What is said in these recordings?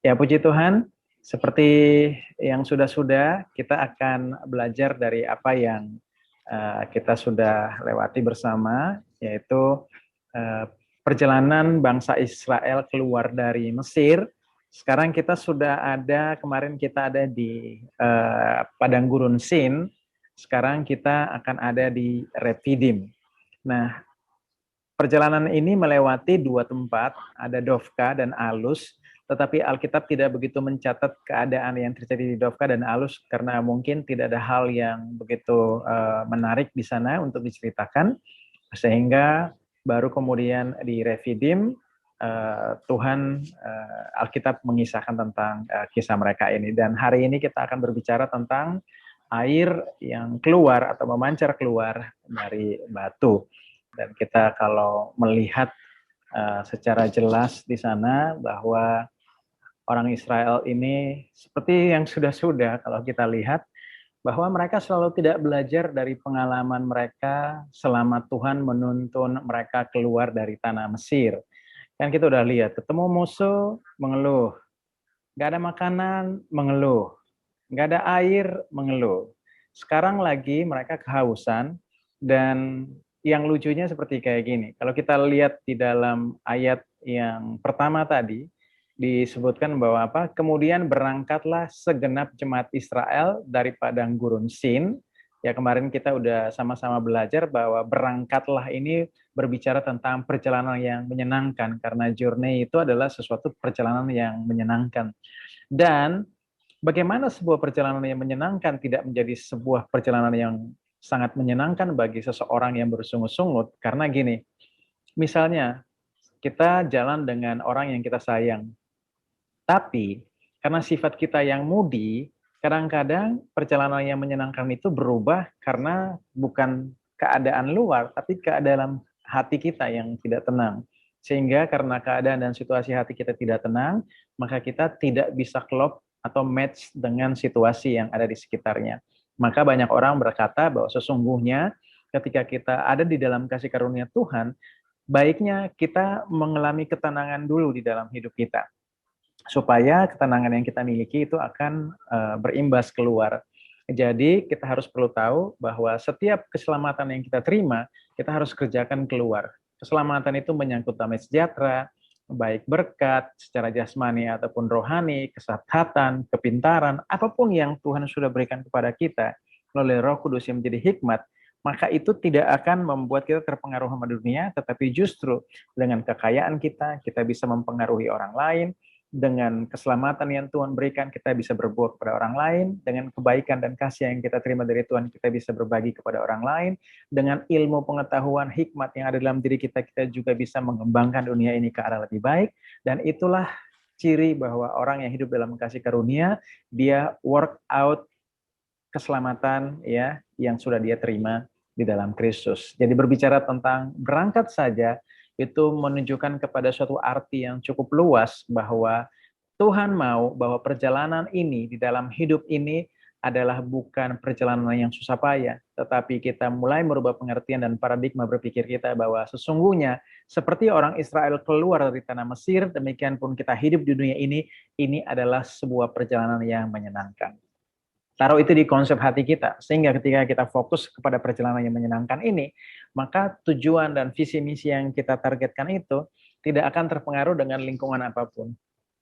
Ya, puji Tuhan, seperti yang sudah-sudah, kita akan belajar dari apa yang kita sudah lewati bersama, yaitu uh, perjalanan bangsa Israel keluar dari Mesir. Sekarang kita sudah ada, kemarin kita ada di Padang Gurun Sin, sekarang kita akan ada di Refidim. Nah, perjalanan ini melewati dua tempat, ada Dofka dan Alus, tetapi Alkitab tidak begitu mencatat keadaan yang terjadi di Dofka dan Alus karena mungkin tidak ada hal yang begitu menarik di sana untuk diceritakan, sehingga baru kemudian di Refidim Tuhan Alkitab mengisahkan tentang kisah mereka ini. Dan hari ini kita akan berbicara tentang air yang keluar atau memancar keluar dari batu. Dan kita kalau melihat secara jelas di sana bahwa orang Israel ini seperti yang sudah-sudah kalau kita lihat bahwa mereka selalu tidak belajar dari pengalaman mereka selama Tuhan menuntun mereka keluar dari tanah Mesir. Kan kita udah lihat, ketemu musuh, mengeluh. Nggak ada makanan, mengeluh. Nggak ada air, mengeluh. Sekarang lagi mereka kehausan, dan yang lucunya seperti kayak gini. Kalau kita lihat di dalam ayat yang pertama tadi, disebutkan bahwa apa? Kemudian berangkatlah segenap jemaat Israel dari padang gurun Sin. Ya, kemarin kita udah sama-sama belajar bahwa berangkatlah ini berbicara tentang perjalanan yang menyenangkan, karena journey itu adalah sesuatu perjalanan yang menyenangkan. Dan bagaimana sebuah perjalanan yang menyenangkan tidak menjadi sebuah perjalanan yang sangat menyenangkan bagi seseorang yang bersungut-sungut? Karena gini, misalnya kita jalan dengan orang yang kita sayang, tapi karena sifat kita yang moody, kadang-kadang perjalanan yang menyenangkan itu berubah karena bukan keadaan luar, tapi keadaan hati kita yang tidak tenang. Sehingga karena keadaan dan situasi hati kita tidak tenang, maka kita tidak bisa klop atau match dengan situasi yang ada di sekitarnya. Maka banyak orang berkata bahwa sesungguhnya ketika kita ada di dalam kasih karunia Tuhan, baiknya kita mengalami ketenangan dulu di dalam hidup kita, supaya ketenangan yang kita miliki itu akan berimbas keluar. Jadi kita harus perlu tahu bahwa setiap keselamatan yang kita terima, kita harus kerjakan keluar. Keselamatan itu menyangkut damai sejahtera, baik berkat secara jasmani ataupun rohani, kesehatan, kepintaran, apapun yang Tuhan sudah berikan kepada kita melalui Roh Kudus yang menjadi hikmat, maka itu tidak akan membuat kita terpengaruh sama dunia, tetapi justru dengan kekayaan kita, kita bisa mempengaruhi orang lain. Dengan keselamatan yang Tuhan berikan, kita bisa berbuat kepada orang lain. Dengan kebaikan dan kasih yang kita terima dari Tuhan, kita bisa berbagi kepada orang lain. Dengan ilmu, pengetahuan, hikmat yang ada dalam diri kita, kita juga bisa mengembangkan dunia ini ke arah lebih baik. Dan itulah ciri bahwa orang yang hidup dalam kasih karunia, dia work out keselamatan ya yang sudah dia terima di dalam Kristus. Jadi berbicara tentang berangkat saja, itu menunjukkan kepada suatu arti yang cukup luas bahwa Tuhan mau bahwa perjalanan ini di dalam hidup ini adalah bukan perjalanan yang susah payah, tetapi kita mulai merubah pengertian dan paradigma berpikir kita bahwa sesungguhnya seperti orang Israel keluar dari tanah Mesir, demikian pun kita hidup di dunia ini adalah sebuah perjalanan yang menyenangkan. Taruh itu di konsep hati kita, sehingga ketika kita fokus kepada perjalanan yang menyenangkan ini, maka tujuan dan visi misi yang kita targetkan itu tidak akan terpengaruh dengan lingkungan apapun.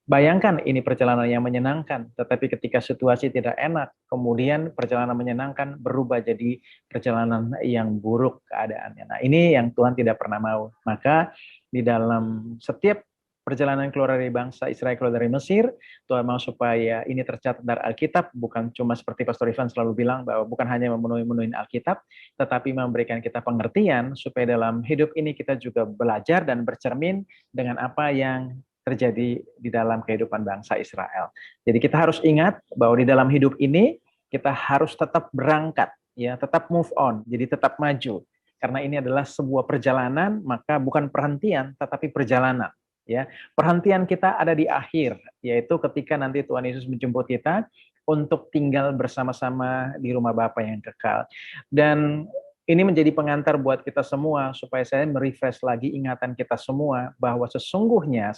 Bayangkan ini perjalanan yang menyenangkan, tetapi ketika situasi tidak enak, kemudian perjalanan menyenangkan berubah jadi perjalanan yang buruk keadaannya. Nah, ini yang Tuhan tidak pernah mau. Maka di dalam setiap perjalanan keluar dari bangsa Israel keluar dari Mesir, Tuhan mau supaya ini tercatat dari Alkitab, bukan cuma seperti Pastor Ivan selalu bilang bahwa bukan hanya memenuhi Alkitab, tetapi memberikan kita pengertian supaya dalam hidup ini kita juga belajar dan bercermin dengan apa yang terjadi di dalam kehidupan bangsa Israel. Jadi kita harus ingat bahwa di dalam hidup ini kita harus tetap berangkat, ya, tetap move on, jadi tetap maju. Karena ini adalah sebuah perjalanan, maka bukan perhentian, tetapi perjalanan. Ya, perhentian kita ada di akhir, yaitu ketika nanti Tuhan Yesus menjemput kita untuk tinggal bersama-sama di rumah Bapa yang kekal. Dan Ini menjadi pengantar buat kita semua supaya saya merefresh lagi ingatan kita semua bahwa sesungguhnya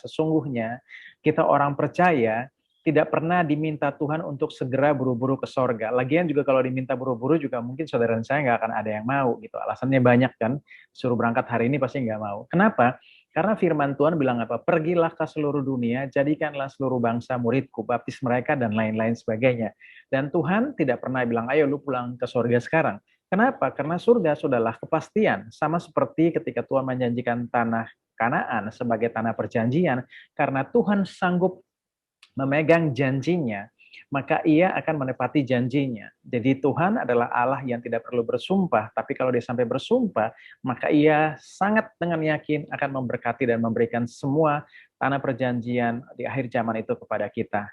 kita orang percaya tidak pernah diminta Tuhan untuk segera buru-buru ke sorga. Lagian juga kalau diminta buru-buru juga mungkin saudara saya nggak akan ada yang mau gitu. Alasannya banyak kan, suruh berangkat hari ini pasti nggak mau. Kenapa? Karena firman Tuhan bilang apa? Pergilah ke seluruh dunia, jadikanlah seluruh bangsa muridku, baptis mereka dan lain-lain sebagainya. Dan Tuhan tidak pernah bilang, ayo lu pulang ke sorga sekarang. Kenapa? Karena surga sudahlah kepastian. Sama seperti ketika Tuhan menjanjikan tanah Kanaan sebagai tanah perjanjian, karena Tuhan sanggup memegang janjinya, maka ia akan menepati janjinya. Jadi Tuhan adalah Allah yang tidak perlu bersumpah, tapi kalau dia sampai bersumpah, maka ia sangat dengan yakin akan memberkati dan memberikan semua tanah perjanjian di akhir zaman itu kepada kita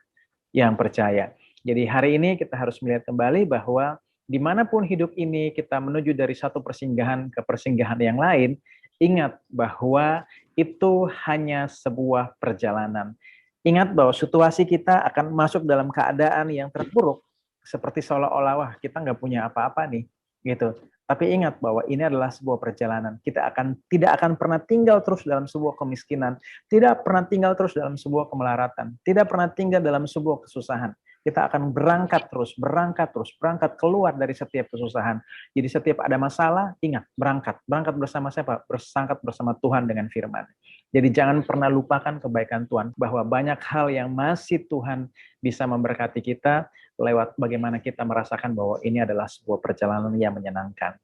yang percaya. Jadi hari ini kita harus melihat kembali bahwa dimanapun hidup ini kita menuju dari satu persinggahan ke persinggahan yang lain, ingat bahwa itu hanya sebuah perjalanan. Ingat bahwa situasi kita akan masuk dalam keadaan yang terpuruk, seperti seolah-olah wah kita nggak punya apa-apa nih, gitu. Tapi ingat bahwa ini adalah sebuah perjalanan. Kita tidak akan pernah tinggal terus dalam sebuah kemiskinan, tidak pernah tinggal terus dalam sebuah kemelaratan, tidak pernah tinggal dalam sebuah kesusahan. Kita akan berangkat terus, berangkat keluar dari setiap kesusahan. Jadi setiap ada masalah, ingat, berangkat bersama siapa? Berangkat bersama Tuhan dengan firman. Jadi jangan pernah lupakan kebaikan Tuhan, bahwa banyak hal yang masih Tuhan bisa memberkati kita lewat bagaimana kita merasakan bahwa ini adalah sebuah perjalanan yang menyenangkan.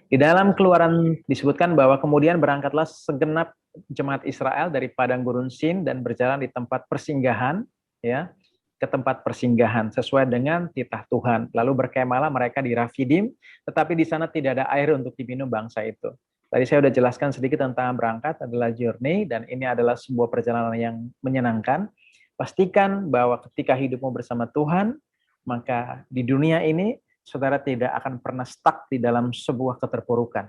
Di dalam Keluaran disebutkan bahwa kemudian berangkatlah segenap jemaat Israel dari padang gurun Sin dan berjalan di tempat persinggahan, ya, ke tempat persinggahan sesuai dengan titah Tuhan. Lalu berkemahlah mereka di Rafidim, tetapi di sana tidak ada air untuk diminum bangsa itu. Tadi saya sudah jelaskan sedikit tentang berangkat adalah journey, dan ini adalah sebuah perjalanan yang menyenangkan. Pastikan bahwa ketika hidupmu bersama Tuhan, maka di dunia ini saudara tidak akan pernah stuck di dalam sebuah keterpurukan.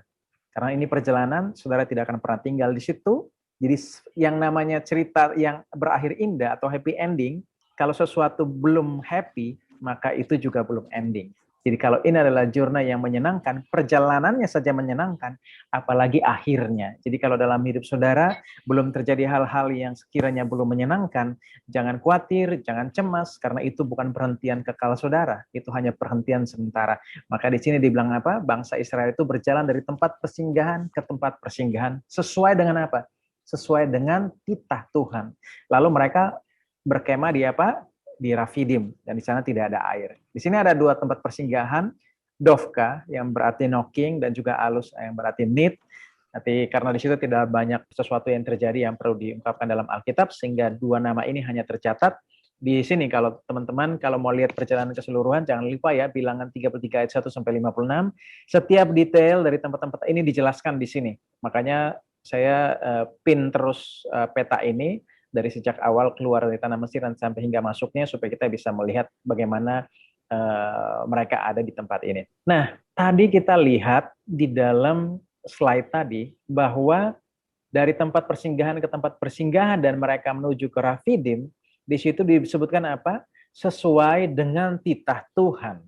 Karena ini perjalanan, saudara tidak akan pernah tinggal di situ. Jadi yang namanya cerita yang berakhir indah atau happy ending, kalau sesuatu belum happy, maka itu juga belum ending. Jadi kalau ini adalah journey yang menyenangkan, perjalanannya saja menyenangkan, apalagi akhirnya. Jadi kalau dalam hidup saudara belum terjadi hal-hal yang sekiranya belum menyenangkan, jangan khawatir, jangan cemas, karena itu bukan perhentian kekal saudara, itu hanya perhentian sementara. Maka di sini dibilang apa? Bangsa Israel itu berjalan dari tempat persinggahan ke tempat persinggahan, sesuai dengan apa? Sesuai dengan titah Tuhan. Lalu mereka berkemah di apa? Di Rafidim, dan di sana tidak ada air. Di sini ada dua tempat persinggahan, Dovka yang berarti knocking dan juga Alus yang berarti need. Nanti karena di situ tidak banyak sesuatu yang terjadi yang perlu diungkapkan dalam Alkitab, sehingga dua nama ini hanya tercatat di sini. Kalau teman-teman kalau mau lihat perjalanan keseluruhan, jangan lupa ya Bilangan 33 ayat 1 sampai 56. Setiap detail dari tempat-tempat ini dijelaskan di sini. Makanya saya pin terus peta ini dari sejak awal keluar dari tanah Mesir dan sampai hingga masuknya, supaya kita bisa melihat bagaimana mereka ada di tempat ini. Nah, tadi kita lihat di dalam slide tadi bahwa dari tempat persinggahan ke tempat persinggahan dan mereka menuju ke Rafidim, di situ disebutkan apa? Sesuai dengan titah Tuhan.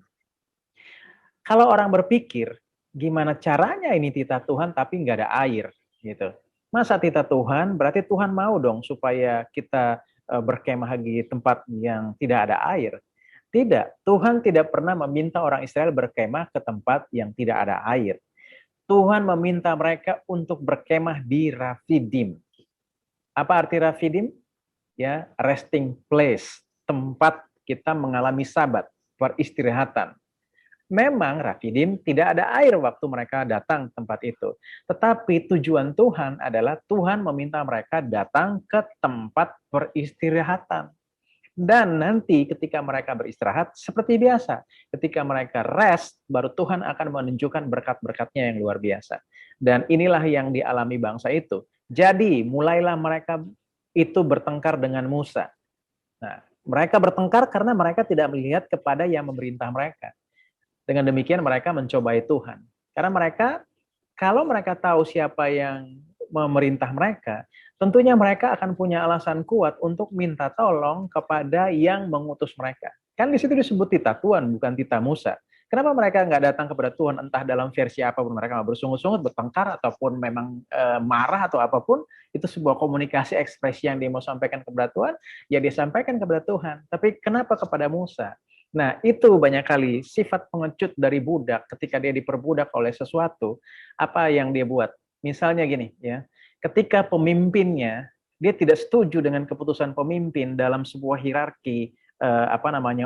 Kalau orang berpikir, gimana caranya ini titah Tuhan tapi nggak ada air, gitu. Masa titah Tuhan, berarti Tuhan mau dong supaya kita berkemah di tempat yang tidak ada air. Tidak, Tuhan tidak pernah meminta orang Israel berkemah ke tempat yang tidak ada air. Tuhan meminta mereka untuk berkemah di Rafidim. Apa arti Rafidim? Ya, resting place, tempat kita mengalami sabat, peristirahatan. Memang Rafidim tidak ada air waktu mereka datang ke tempat itu. Tetapi tujuan Tuhan adalah Tuhan meminta mereka datang ke tempat peristirahatan. Dan nanti ketika mereka beristirahat, seperti biasa, ketika mereka rest, baru Tuhan akan menunjukkan berkat-berkatnya yang luar biasa. Dan inilah yang dialami bangsa itu. Jadi mulailah mereka itu bertengkar dengan Musa. Nah, mereka bertengkar karena mereka tidak melihat kepada yang memerintah mereka. Dengan demikian mereka mencobai Tuhan. Karena mereka, kalau mereka tahu siapa yang memerintah mereka, tentunya mereka akan punya alasan kuat untuk minta tolong kepada yang mengutus mereka. Kan di situ disebut titah Tuhan, bukan titah Musa. Kenapa mereka nggak datang kepada Tuhan, entah dalam versi apapun, mereka mau bersungut-sungut, bertengkar, ataupun memang marah atau apapun, itu sebuah komunikasi ekspresi yang dia mau sampaikan kepada Tuhan, ya dia sampaikan kepada Tuhan. Tapi kenapa kepada Musa? Nah, itu banyak kali sifat pengecut dari budak ketika dia diperbudak oleh sesuatu, apa yang dia buat. Misalnya gini, ya, ketika pemimpinnya, dia tidak setuju dengan keputusan pemimpin dalam sebuah hierarki,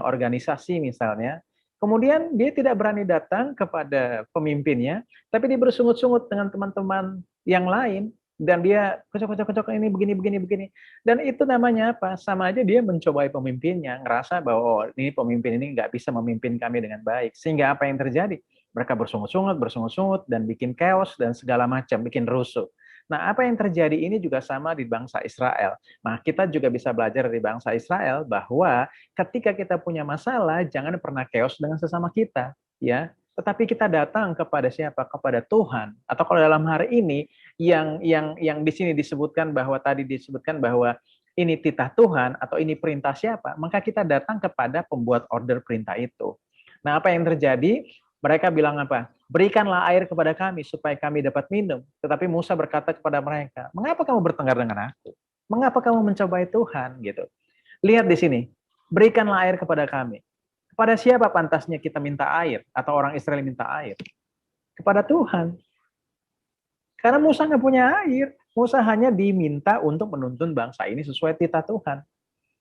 organisasi misalnya. Kemudian dia tidak berani datang kepada pemimpinnya, tapi dia bersungut-sungut dengan teman-teman yang lain, dan dia kocok-kocok ini begini. Dan itu namanya apa? Sama aja dia mencobai pemimpinnya, ngerasa bahwa oh, ini pemimpin ini nggak bisa memimpin kami dengan baik. Sehingga apa yang terjadi? Mereka bersungut-sungut, dan bikin chaos dan segala macam, bikin rusuh. Nah, apa yang terjadi ini juga sama di bangsa Israel. Nah, kita juga bisa belajar dari bangsa Israel bahwa ketika kita punya masalah, jangan pernah chaos dengan sesama kita, ya. Tetapi kita datang kepada siapa? Kepada Tuhan. Atau kalau dalam hari ini yang di sini disebutkan bahwa tadi disebutkan bahwa ini titah Tuhan atau ini perintah siapa, maka kita datang kepada pembuat order perintah itu. Nah, apa yang terjadi? Mereka bilang apa? Berikanlah air kepada kami supaya kami dapat minum. Tetapi Musa berkata kepada mereka, mengapa kamu bertengkar dengan aku? Mengapa kamu mencobai Tuhan? Gitu. Lihat di sini, berikanlah air kepada kami. Kepada siapa pantasnya kita minta air? Atau orang Israel minta air? Kepada Tuhan. Karena Musa nggak punya air. Musa hanya diminta untuk menuntun bangsa ini sesuai titah Tuhan.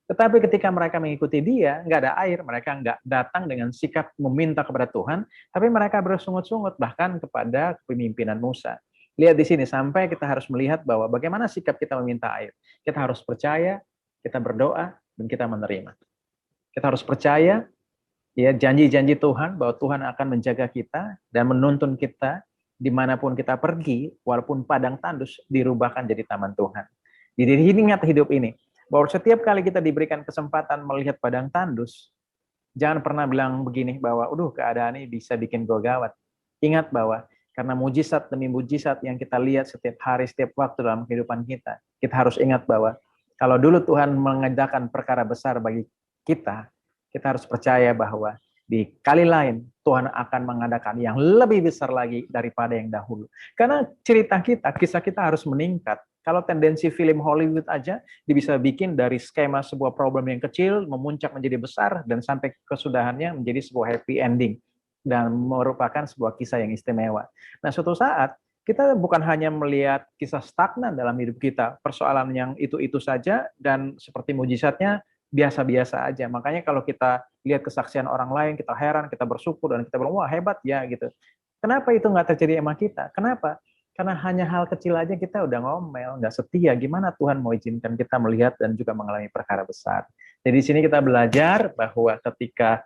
Tetapi ketika mereka mengikuti dia, nggak ada air, mereka nggak datang dengan sikap meminta kepada Tuhan, tapi mereka bersungut-sungut bahkan kepada kepemimpinan Musa. Lihat di sini, sampai kita harus melihat bahwa bagaimana sikap kita meminta air. Kita harus percaya, kita berdoa, dan kita menerima. Kita harus percaya, ya, janji-janji Tuhan bahwa Tuhan akan menjaga kita dan menuntun kita dimanapun kita pergi, walaupun padang tandus dirubahkan jadi taman Tuhan. Jadi ingat hidup ini, bahwa setiap kali kita diberikan kesempatan melihat padang tandus, jangan pernah bilang begini bahwa, keadaan ini bisa bikin gue gawat. Ingat bahwa karena mujizat demi mujizat yang kita lihat setiap hari, setiap waktu dalam kehidupan kita, kita harus ingat bahwa kalau dulu Tuhan mengadakan perkara besar bagi kita, kita harus percaya bahwa di kali lain Tuhan akan mengadakan yang lebih besar lagi daripada yang dahulu. Karena cerita kita, kisah kita harus meningkat. Kalau tendensi film Hollywood aja, dia bisa bikin dari skema sebuah problem yang kecil, memuncak menjadi besar, dan sampai kesudahannya menjadi sebuah happy ending, dan merupakan sebuah kisah yang istimewa. Nah, suatu saat, kita bukan hanya melihat kisah stagnan dalam hidup kita, persoalan yang itu-itu saja, dan seperti mujizatnya, biasa-biasa aja. Makanya kalau kita lihat kesaksian orang lain, kita heran, kita bersyukur, dan kita bilang, wah hebat ya, gitu. Kenapa itu nggak terjadi sama kita? Kenapa? Karena hanya hal kecil aja kita udah ngomel, nggak setia. Gimana Tuhan mau izinkan kita melihat dan juga mengalami perkara besar. Jadi di sini kita belajar bahwa ketika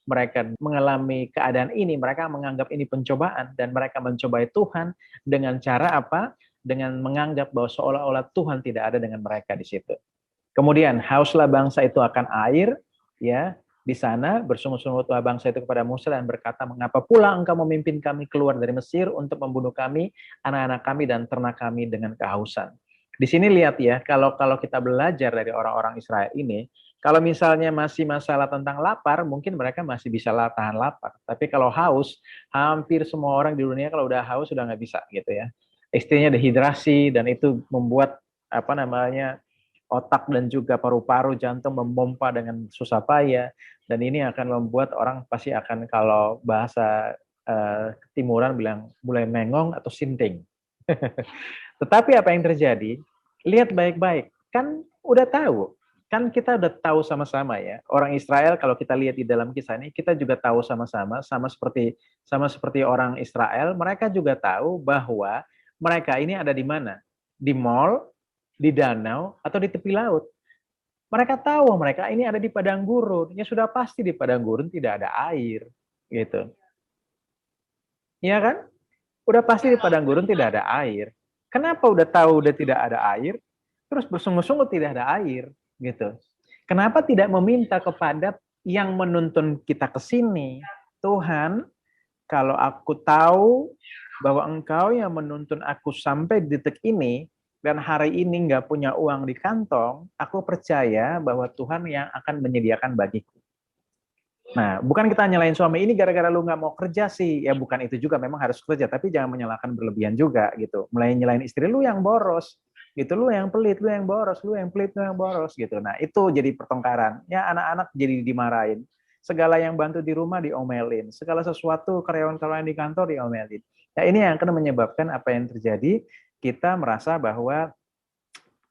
mereka mengalami keadaan ini, mereka menganggap ini pencobaan, dan mereka mencobai Tuhan dengan cara apa? Dengan menganggap bahwa seolah-olah Tuhan tidak ada dengan mereka di situ. Kemudian hauslah bangsa itu akan air, ya. Di sana bersungut-sungutlah bangsa itu kepada Musa dan berkata, mengapa pula engkau memimpin kami keluar dari Mesir untuk membunuh kami, anak-anak kami dan ternak kami dengan kehausan. Di sini lihat ya, kalau kita belajar dari orang-orang Israel ini, kalau misalnya masih masalah tentang lapar, mungkin mereka masih bisa tahan lapar. Tapi kalau haus, hampir semua orang di dunia kalau udah haus sudah nggak bisa gitu ya. Istilahnya dehidrasi, dan itu membuat otak dan juga paru-paru jantung memompa dengan susah payah, dan ini akan membuat orang pasti akan, kalau bahasa ketimuran bilang, mulai mengong atau sinting. Tetapi apa yang terjadi? Lihat baik-baik, kan udah tahu, kan kita udah tahu sama-sama ya. Orang Israel kalau kita lihat di dalam kisah ini, kita juga tahu sama-sama, sama seperti orang Israel, mereka juga tahu bahwa mereka ini ada di mana? Di mall, di danau, atau di tepi laut. Mereka tahu mereka ini ada di padang gurun. Ya sudah pasti di padang gurun tidak ada air, gitu. Iya kan? Udah pasti di padang gurun tidak ada air. Kenapa udah tahu udah tidak ada air, terus bersungguh-sungguh tidak ada air, gitu. Kenapa tidak meminta kepada yang menuntun kita ke sini? Tuhan, kalau aku tahu bahwa Engkau yang menuntun aku sampai di detik ini, dan hari ini nggak punya uang di kantong, aku percaya bahwa Tuhan yang akan menyediakan bagiku. Nah, bukan kita nyalain suami ini gara-gara lu nggak mau kerja sih. Ya bukan itu juga, memang harus kerja. Tapi jangan menyalahkan berlebihan juga gitu. Mulai nyalain istri lu yang boros. Gitu, lu yang pelit, lu yang boros, lu yang pelit, lu yang boros gitu. Nah, itu jadi pertengkaran. Ya anak-anak jadi dimarahin. Segala yang bantu di rumah diomelin. Segala sesuatu karyawan-karyawan di kantor diomelin. Nah, ini yang akan menyebabkan apa yang terjadi. Kita merasa bahwa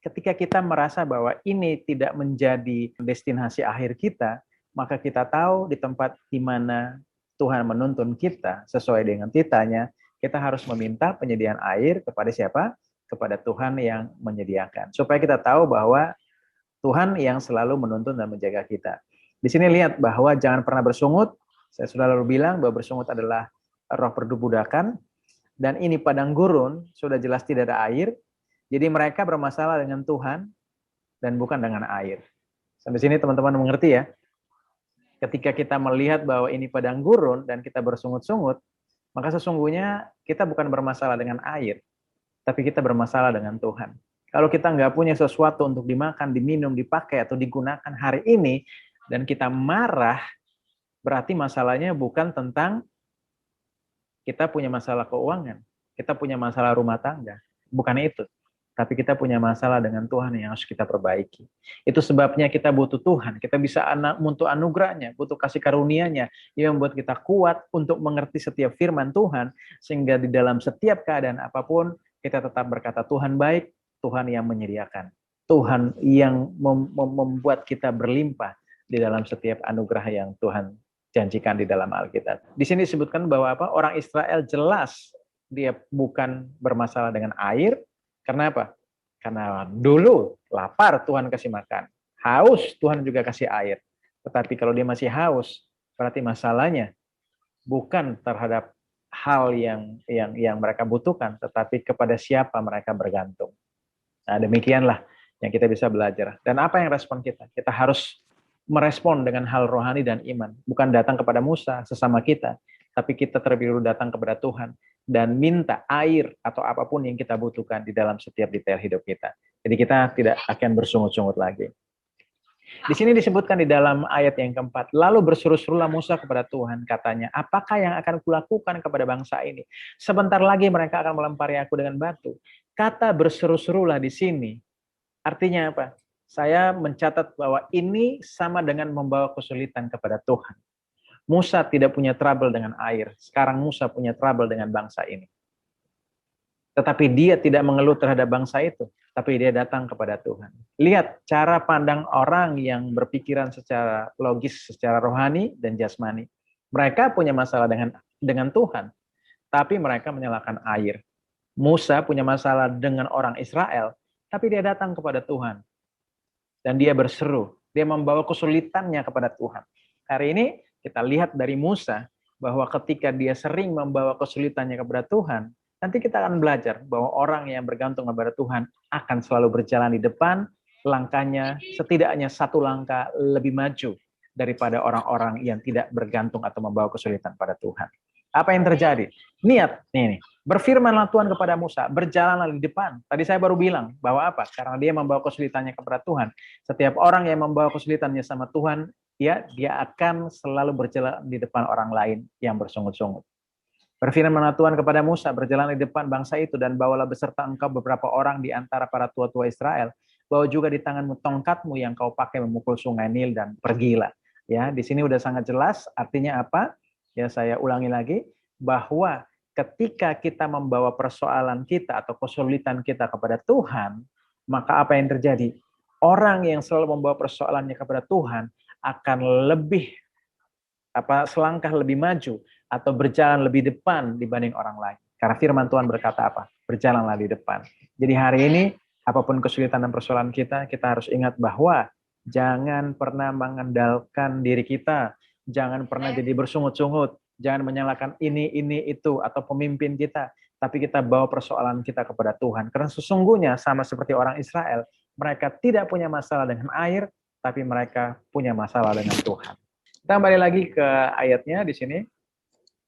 ketika kita merasa bahwa ini tidak menjadi destinasi akhir kita, maka kita tahu di tempat di mana Tuhan menuntun kita sesuai dengan titanya, kita harus meminta penyediaan air kepada siapa? Kepada Tuhan yang menyediakan. Supaya kita tahu bahwa Tuhan yang selalu menuntun dan menjaga kita. Di sini lihat bahwa jangan pernah bersungut. Saya sudah lalu bilang bahwa bersungut adalah roh perbudakan. Dan ini padang gurun, sudah jelas tidak ada air. Jadi mereka bermasalah dengan Tuhan dan bukan dengan air. Sampai sini teman-teman mengerti ya? Ketika kita melihat bahwa ini padang gurun dan kita bersungut-sungut, maka sesungguhnya kita bukan bermasalah dengan air, tapi kita bermasalah dengan Tuhan. Kalau kita nggak punya sesuatu untuk dimakan, diminum, dipakai, atau digunakan hari ini, dan kita marah, berarti masalahnya bukan tentang kita punya masalah keuangan, kita punya masalah rumah tangga. Bukan itu. Tapi kita punya masalah dengan Tuhan yang harus kita perbaiki. Itu sebabnya kita butuh Tuhan. Kita bisa butuh anugerahnya, butuh kasih karunia-Nya yang membuat kita kuat untuk mengerti setiap firman Tuhan, sehingga di dalam setiap keadaan apapun, kita tetap berkata Tuhan baik, Tuhan yang menyediakan. Tuhan yang membuat kita berlimpah di dalam setiap anugerah yang Tuhan janjikan di dalam Alkitab. Di sini disebutkan bahwa apa? Orang Israel jelas dia bukan bermasalah dengan air. Karena apa? Karena dulu lapar Tuhan kasih makan. Haus Tuhan juga kasih air. Tetapi kalau dia masih haus, berarti masalahnya bukan terhadap hal yang mereka butuhkan, tetapi kepada siapa mereka bergantung. Nah, demikianlah yang kita bisa belajar. Dan apa yang respon kita? Kita harus merespon dengan hal rohani dan iman. Bukan datang kepada Musa, sesama kita, tapi kita terlebih dahulu datang kepada Tuhan dan minta air atau apapun yang kita butuhkan di dalam setiap detail hidup kita. Jadi kita tidak akan bersungut-sungut lagi. Di sini disebutkan di dalam ayat yang keempat, lalu berseru-serulah Musa kepada Tuhan, katanya, apakah yang akan kulakukan kepada bangsa ini? Sebentar lagi mereka akan melempari aku dengan batu. Kata berseru-serulah di sini, artinya apa? Saya mencatat bahwa ini sama dengan membawa kesulitan kepada Tuhan. Musa tidak punya trouble dengan air. Sekarang Musa punya trouble dengan bangsa ini. Tetapi dia tidak mengeluh terhadap bangsa itu. Tapi dia datang kepada Tuhan. Lihat cara pandang orang yang berpikiran secara logis, secara rohani dan jasmani. Mereka punya masalah dengan Tuhan. Tapi mereka menyalahkan air. Musa punya masalah dengan orang Israel. Tapi dia datang kepada Tuhan. Dan dia berseru. Dia membawa kesulitannya kepada Tuhan. Hari ini kita lihat dari Musa bahwa ketika dia sering membawa kesulitannya kepada Tuhan, nanti kita akan belajar bahwa orang yang bergantung kepada Tuhan akan selalu berjalan di depan, langkahnya setidaknya satu langkah lebih maju daripada orang-orang yang tidak bergantung atau membawa kesulitan pada Tuhan. Apa yang terjadi? Niat, nih, berfirmanlah Tuhan kepada Musa, berjalanlah di depan. Tadi saya baru bilang bahwa apa? Karena dia membawa kesulitannya kepada Tuhan. Setiap orang yang membawa kesulitannya sama Tuhan, dia akan selalu berjalan di depan orang lain yang bersungut-sungut. Berfirmanlah Tuhan kepada Musa, berjalan di depan bangsa itu dan bawalah beserta engkau beberapa orang di antara para tua-tua Israel. Bawa juga di tanganmu tongkatmu yang kau pakai memukul sungai Nil dan pergilah. Ya, di sini udah sangat jelas artinya apa? Ya, saya ulangi lagi bahwa ketika kita membawa persoalan kita atau kesulitan kita kepada Tuhan, maka apa yang terjadi? Orang yang selalu membawa persoalannya kepada Tuhan akan lebih selangkah lebih maju atau berjalan lebih depan dibanding orang lain. Karena firman Tuhan berkata apa? Berjalanlah di depan. Jadi hari ini, apapun kesulitan dan persoalan kita, kita harus ingat bahwa jangan pernah mengandalkan diri kita, jangan pernah jadi bersungut-sungut, jangan menyalahkan ini, itu, atau pemimpin kita, tapi kita bawa persoalan kita kepada Tuhan. Karena sesungguhnya sama seperti orang Israel, mereka tidak punya masalah dengan air, tapi mereka punya masalah dengan Tuhan. Kita kembali lagi ke ayatnya di sini.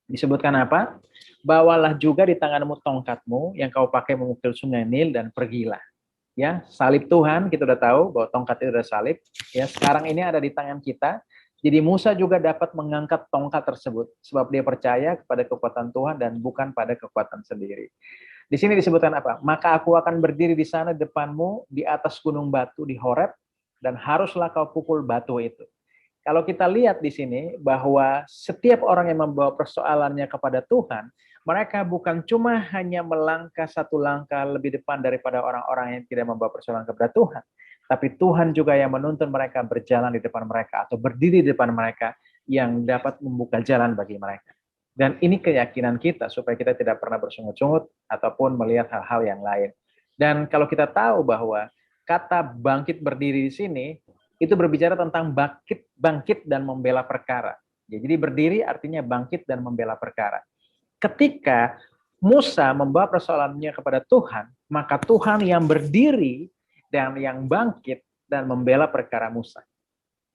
Disebutkan apa? Bawalah juga di tanganmu tongkatmu yang kau pakai memukul sungai Nil dan pergilah. Ya, salib Tuhan kita udah tahu bahwa tongkat itu udah salib. Ya, sekarang ini ada di tangan kita Jadi Musa juga dapat mengangkat tongkat tersebut sebab dia percaya kepada kekuatan Tuhan dan bukan pada kekuatan sendiri. Di sini disebutkan apa? Maka aku akan berdiri di sana depanmu di atas gunung batu di Horeb dan haruslah kau pukul batu itu. Kalau kita lihat di sini bahwa setiap orang yang membawa persoalannya kepada Tuhan, mereka bukan cuma hanya melangkah satu langkah lebih depan daripada orang-orang yang tidak membawa persoalan kepada Tuhan, tapi Tuhan juga yang menuntun mereka berjalan di depan mereka atau berdiri di depan mereka yang dapat membuka jalan bagi mereka. Dan ini keyakinan kita supaya kita tidak pernah bersungut-sungut ataupun melihat hal-hal yang lain. Dan kalau kita tahu bahwa kata bangkit berdiri di sini itu berbicara tentang bangkit dan membela perkara. Ya, jadi berdiri artinya bangkit dan membela perkara. Ketika Musa membawa persoalannya kepada Tuhan, maka Tuhan yang berdiri dan yang bangkit dan membela perkara Musa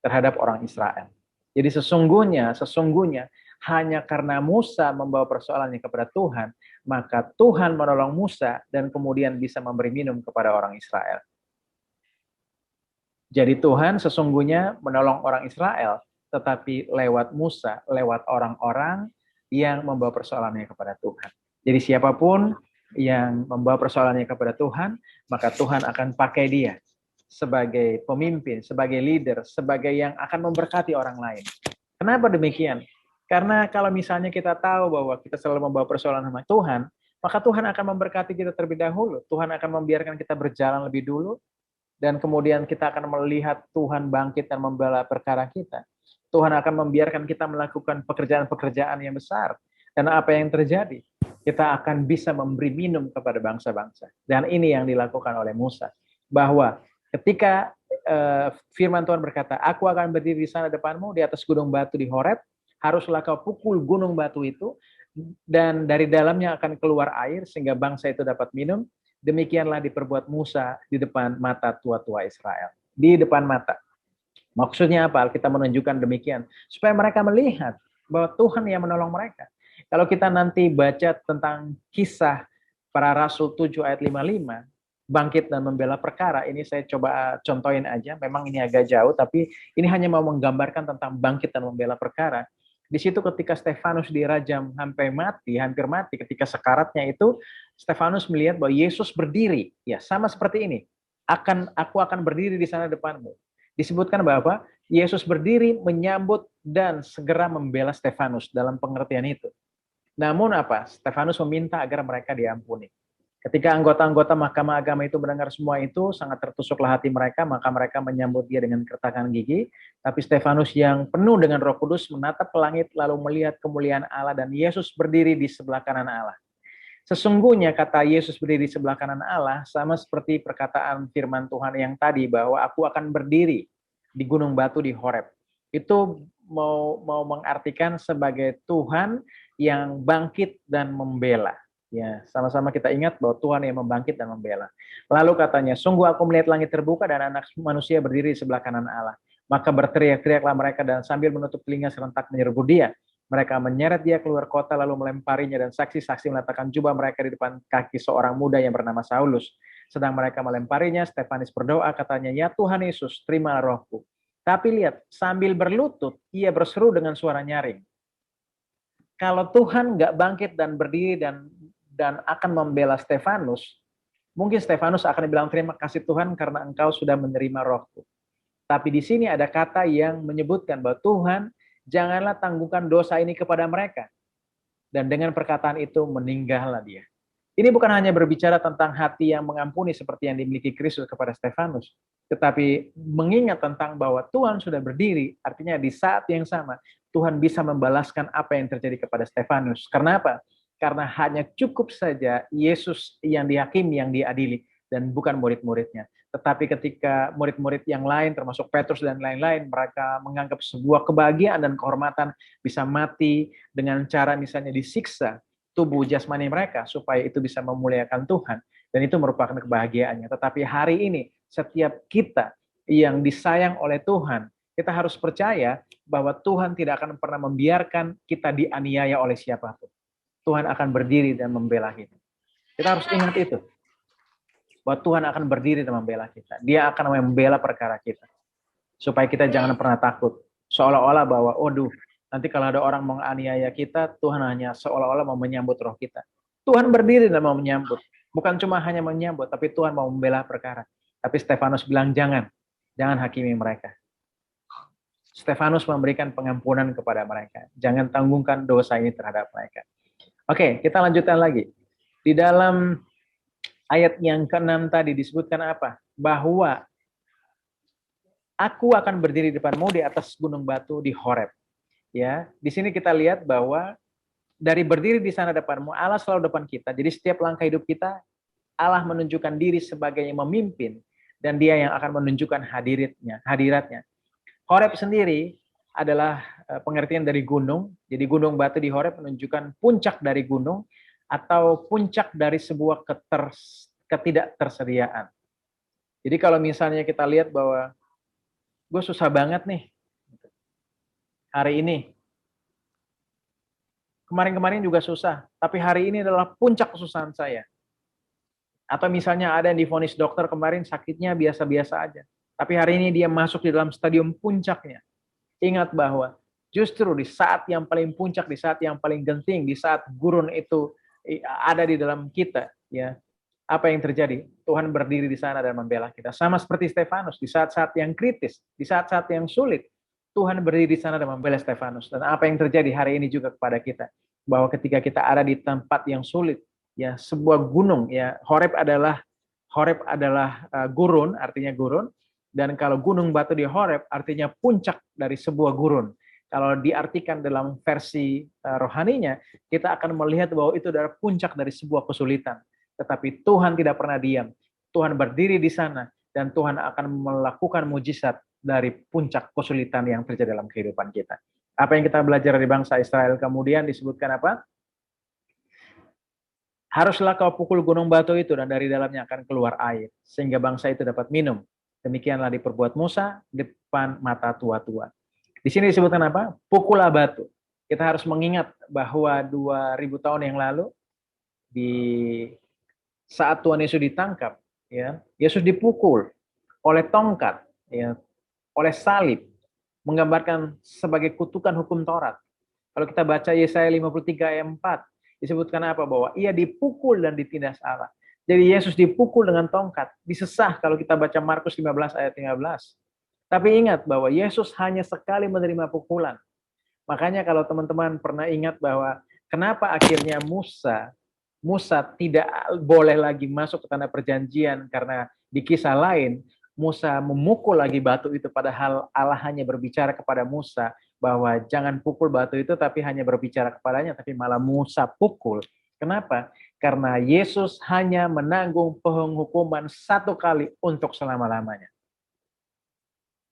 terhadap orang Israel. Jadi sesungguhnya hanya karena Musa membawa persoalannya kepada Tuhan, maka Tuhan menolong Musa dan kemudian bisa memberi minum kepada orang Israel. Jadi Tuhan sesungguhnya menolong orang Israel, tetapi lewat Musa, lewat orang-orang yang membawa persoalannya kepada Tuhan. Jadi siapapun yang membawa persoalannya kepada Tuhan, maka Tuhan akan pakai dia sebagai pemimpin, sebagai leader, sebagai yang akan memberkati orang lain. Kenapa demikian? Karena kalau misalnya kita tahu bahwa kita selalu membawa persoalan sama Tuhan, maka Tuhan akan memberkati kita terlebih dahulu. Tuhan akan membiarkan kita berjalan lebih dulu, dan kemudian kita akan melihat Tuhan bangkit dan membela perkara kita. Tuhan akan membiarkan kita melakukan pekerjaan-pekerjaan yang besar. Dan apa yang terjadi? Kita akan bisa memberi minum kepada bangsa-bangsa. Dan ini yang dilakukan oleh Musa. Bahwa ketika firman Tuhan berkata, aku akan berdiri di sana depanmu di atas gunung batu di Horeb, haruslah kau pukul gunung batu itu, dan dari dalamnya akan keluar air sehingga bangsa itu dapat minum. Demikianlah diperbuat Musa di depan mata tua-tua Israel. Di depan mata. Maksudnya apa? Kita menunjukkan demikian. Supaya mereka melihat bahwa Tuhan yang menolong mereka. Kalau kita nanti baca tentang kisah para Rasul 7 ayat 55, bangkit dan membela perkara, ini saya coba contohin aja. Memang ini agak jauh, tapi ini hanya mau menggambarkan tentang bangkit dan membela perkara. Di situ ketika Stefanus dirajam sampai mati, hampir mati, ketika sekaratnya itu, Stefanus melihat bahwa Yesus berdiri. Ya, sama seperti ini. Aku akan berdiri di sana depanmu. Disebutkan bahwa Yesus berdiri menyambut dan segera membela Stefanus dalam pengertian itu. Namun apa? Stefanus meminta agar mereka diampuni. Ketika anggota-anggota Mahkamah Agama itu mendengar semua itu, sangat tertusuklah hati mereka, maka mereka menyambut dia dengan kertakan gigi. Tapi Stefanus yang penuh dengan Roh Kudus menatap ke langit lalu melihat kemuliaan Allah dan Yesus berdiri di sebelah kanan Allah. Sesungguhnya kata Yesus berdiri di sebelah kanan Allah sama seperti perkataan firman Tuhan yang tadi bahwa aku akan berdiri di gunung batu di Horeb. Itu mau mengartikan sebagai Tuhan yang bangkit dan membela. Ya, sama-sama kita ingat bahwa Tuhan yang membangkit dan membela. Lalu katanya, sungguh aku melihat langit terbuka dan anak manusia berdiri di sebelah kanan Allah. Maka berteriak-teriaklah mereka dan sambil menutup telinga serentak menyerbu dia. Mereka menyeret dia keluar kota lalu melemparinya dan saksi-saksi meletakkan jubah mereka di depan kaki seorang muda yang bernama Saulus. Sedang mereka melemparinya, Stefanus berdoa katanya, ya Tuhan Yesus, terima rohku. Tapi lihat, sambil berlutut, ia berseru dengan suara nyaring. Kalau Tuhan nggak bangkit dan berdiri dan akan membela Stefanus, mungkin Stefanus akan bilang terima kasih Tuhan karena engkau sudah menerima rohku. Tapi di sini ada kata yang menyebutkan bahwa Tuhan, janganlah tanggungan dosa ini kepada mereka. Dan dengan perkataan itu meninggallah dia. Ini bukan hanya berbicara tentang hati yang mengampuni seperti yang dimiliki Kristus kepada Stefanus, tetapi mengingat tentang bahwa Tuhan sudah berdiri, artinya di saat yang sama, Tuhan bisa membalaskan apa yang terjadi kepada Stefanus. Karena apa? Karena hanya cukup saja Yesus yang dihakimi, yang diadili, dan bukan murid-muridnya. Tetapi ketika murid-murid yang lain, termasuk Petrus dan lain-lain, mereka menganggap sebuah kebahagiaan dan kehormatan bisa mati dengan cara misalnya disiksa tubuh jasmani mereka, supaya itu bisa memuliakan Tuhan. Dan itu merupakan kebahagiaannya. Tetapi hari ini, setiap kita yang disayang oleh Tuhan, kita harus percaya bahwa Tuhan tidak akan pernah membiarkan kita dianiaya oleh siapapun. Tuhan akan berdiri dan membela kita. Kita harus ingat itu. Bahwa Tuhan akan berdiri dan membela kita. Dia akan membela perkara kita. Supaya kita jangan pernah takut. Seolah-olah bahwa, waduh, nanti kalau ada orang menganiaya kita, Tuhan hanya seolah-olah mau menyambut roh kita. Tuhan berdiri dan mau menyambut. Bukan cuma hanya menyambut, tapi Tuhan mau membela perkara. Tapi Stefanus bilang, jangan hakimi mereka. Stefanus memberikan pengampunan kepada mereka. Jangan tanggungkan dosa ini terhadap mereka. Oke, kita lanjutkan lagi. Di dalam ayat yang ke-6 tadi disebutkan apa? Bahwa aku akan berdiri di depanmu di atas gunung batu di Horeb. Ya, di sini kita lihat bahwa dari berdiri di sana depanmu, Allah selalu depan kita. Jadi setiap langkah hidup kita, Allah menunjukkan diri sebagai yang memimpin dan Dia yang akan menunjukkan hadiratnya. Horeb sendiri adalah pengertian dari gunung. Jadi gunung batu di Horeb menunjukkan puncak dari gunung atau puncak dari sebuah ketidaktersediaan. Jadi kalau misalnya kita lihat bahwa gue susah banget nih hari ini. Kemarin-kemarin juga susah, tapi hari ini adalah puncak kesusahan saya. Atau misalnya ada yang divonis dokter kemarin sakitnya biasa-biasa aja. Tapi hari ini dia masuk di dalam stadium puncaknya. Ingat bahwa justru di saat yang paling puncak, di saat yang paling genting, di saat gurun itu ada di dalam kita, ya, apa yang terjadi? Tuhan berdiri di sana dan membela kita. Sama seperti Stefanus, di saat-saat yang kritis, di saat-saat yang sulit, Tuhan berdiri di sana dan membela Stefanus. Dan apa yang terjadi hari ini juga kepada kita? Bahwa ketika kita ada di tempat yang sulit, ya sebuah gunung, ya Horeb adalah gurun, artinya gurun. Dan kalau gunung batu di Horeb artinya puncak dari sebuah gurun. Kalau diartikan dalam versi rohaninya, kita akan melihat bahwa itu adalah puncak dari sebuah kesulitan. Tetapi Tuhan tidak pernah diam. Tuhan berdiri di sana dan Tuhan akan melakukan mujizat dari puncak kesulitan yang terjadi dalam kehidupan kita. Apa yang kita belajar dari bangsa Israel kemudian disebutkan apa? Haruslah kau pukul gunung batu itu dan dari dalamnya akan keluar air sehingga bangsa itu dapat minum. Demikianlah diperbuat Musa di depan mata tua-tua. Di sini disebutkan apa? Pukullah batu. Kita harus mengingat bahwa 2000 tahun yang lalu di saat Tuhan Yesus ditangkap, ya, Yesus dipukul oleh tongkat, ya, oleh salib, menggambarkan sebagai kutukan hukum Taurat. Kalau kita baca Yesaya 53 ayat 4, disebutkan apa? Bahwa ia dipukul dan ditindas Allah. Jadi Yesus dipukul dengan tongkat, disesah kalau kita baca Markus 15 ayat 15. Tapi ingat bahwa Yesus hanya sekali menerima pukulan. Makanya kalau teman-teman pernah ingat bahwa kenapa akhirnya Musa tidak boleh lagi masuk ke tanah perjanjian karena di kisah lain Musa memukul lagi batu itu padahal Allah hanya berbicara kepada Musa bahwa jangan pukul batu itu tapi hanya berbicara kepadanya tapi malah Musa pukul. Kenapa? Karena Yesus hanya menanggung penghukuman satu kali untuk selama-lamanya.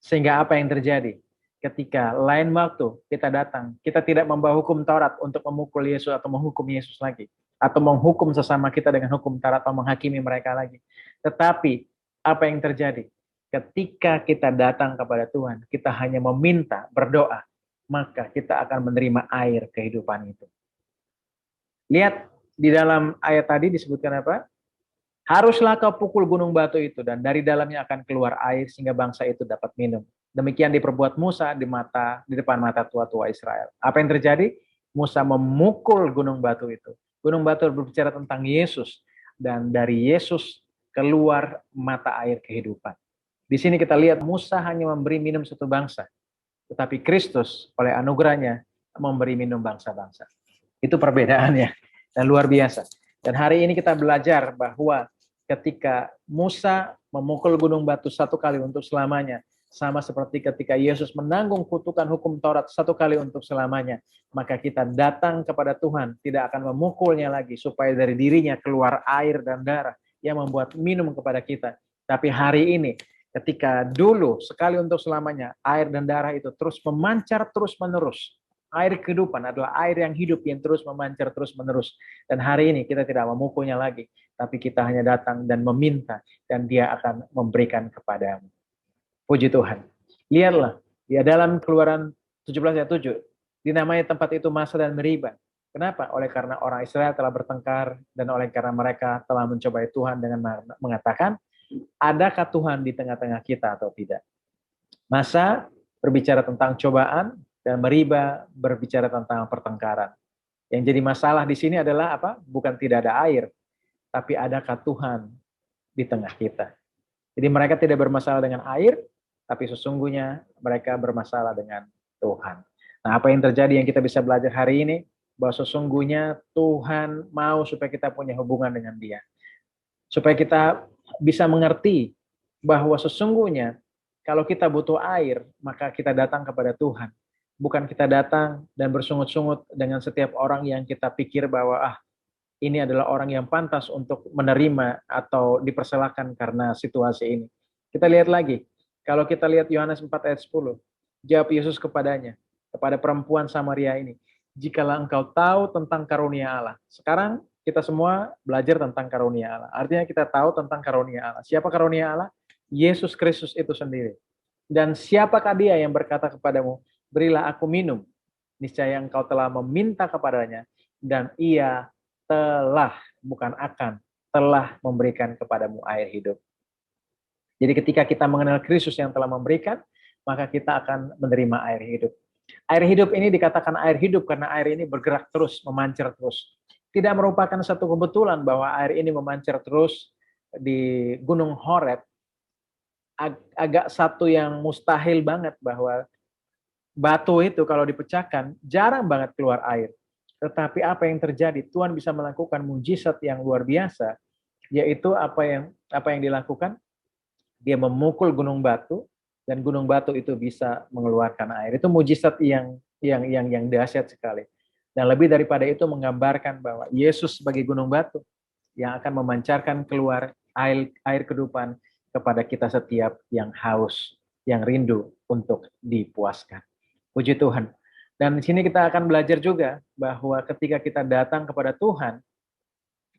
Sehingga apa yang terjadi? Ketika lain waktu kita datang, kita tidak membawa hukum Taurat untuk memukul Yesus atau menghukum Yesus lagi. Atau menghukum sesama kita dengan hukum Taurat atau menghakimi mereka lagi. Tetapi apa yang terjadi? Ketika kita datang kepada Tuhan, kita hanya meminta, berdoa, maka kita akan menerima air kehidupan itu. Lihat di dalam ayat tadi disebutkan apa? Haruslah kau pukul gunung batu itu dan dari dalamnya akan keluar air sehingga bangsa itu dapat minum. Demikian diperbuat Musa di depan mata tua-tua Israel. Apa yang terjadi? Musa memukul gunung batu itu. Gunung batu berbicara tentang Yesus dan dari Yesus keluar mata air kehidupan. Di sini kita lihat Musa hanya memberi minum satu bangsa, tetapi Kristus oleh anugerahnya memberi minum bangsa-bangsa. Itu perbedaannya dan luar biasa. Dan hari ini kita belajar bahwa ketika Musa memukul gunung batu satu kali untuk selamanya, sama seperti ketika Yesus menanggung kutukan hukum Taurat satu kali untuk selamanya, maka kita datang kepada Tuhan, tidak akan memukulnya lagi supaya dari dirinya keluar air dan darah yang membuat minum kepada kita. Tapi hari ini, ketika dulu sekali untuk selamanya, air dan darah itu terus memancar terus-menerus. Air kehidupan adalah air yang hidup yang terus memancar terus-menerus. Dan hari ini kita tidak memukulnya lagi, tapi kita hanya datang dan meminta, dan Dia akan memberikan kepadamu. Puji Tuhan. Lihatlah, ya dalam Keluaran 17 ayat 7, dinamai tempat itu Masa dan Meriba. Kenapa? Oleh karena orang Israel telah bertengkar, dan oleh karena mereka telah mencobai Tuhan dengan mengatakan, adakah Tuhan di tengah-tengah kita atau tidak? Masa berbicara tentang cobaan, dan Meriba berbicara tentang pertengkaran. Yang jadi masalah di sini adalah apa? Bukan tidak ada air, tapi adakah Tuhan di tengah kita. Jadi mereka tidak bermasalah dengan air, tapi sesungguhnya mereka bermasalah dengan Tuhan. Nah, apa yang terjadi yang kita bisa belajar hari ini? Bahwa sesungguhnya Tuhan mau supaya kita punya hubungan dengan Dia. Supaya kita bisa mengerti bahwa sesungguhnya kalau kita butuh air, maka kita datang kepada Tuhan. Bukan kita datang dan bersungut-sungut dengan setiap orang yang kita pikir bahwa ini adalah orang yang pantas untuk menerima atau dipersalahkan karena situasi ini. Kita lihat lagi, kalau kita lihat Yohanes 4 ayat 10, jawab Yesus kepadanya, kepada perempuan Samaria ini, jikalau engkau tahu tentang karunia Allah. Sekarang kita semua belajar tentang karunia Allah. Artinya kita tahu tentang karunia Allah. Siapa karunia Allah? Yesus Kristus itu sendiri. Dan siapakah dia yang berkata kepadamu, berilah aku minum. Niscaya engkau telah meminta kepadanya, dan ia telah, bukan akan, telah memberikan kepadamu air hidup. Jadi ketika kita mengenal Kristus yang telah memberikan, maka kita akan menerima air hidup. Air hidup ini dikatakan air hidup karena air ini bergerak terus, memancar terus. Tidak merupakan satu kebetulan bahwa air ini memancar terus di Gunung Horeb. Agak satu yang mustahil banget bahwa batu itu kalau dipecahkan jarang banget keluar air. Tetapi apa yang terjadi? Tuhan bisa melakukan mujizat yang luar biasa, yaitu apa yang dilakukan? Dia memukul gunung batu dan gunung batu itu bisa mengeluarkan air. Itu mujizat yang dahsyat sekali. Dan lebih daripada itu menggambarkan bahwa Yesus sebagai gunung batu yang akan memancarkan keluar air kehidupan kepada kita setiap yang haus, yang rindu untuk dipuaskan. Puji Tuhan. Dan di sini kita akan belajar juga bahwa ketika kita datang kepada Tuhan,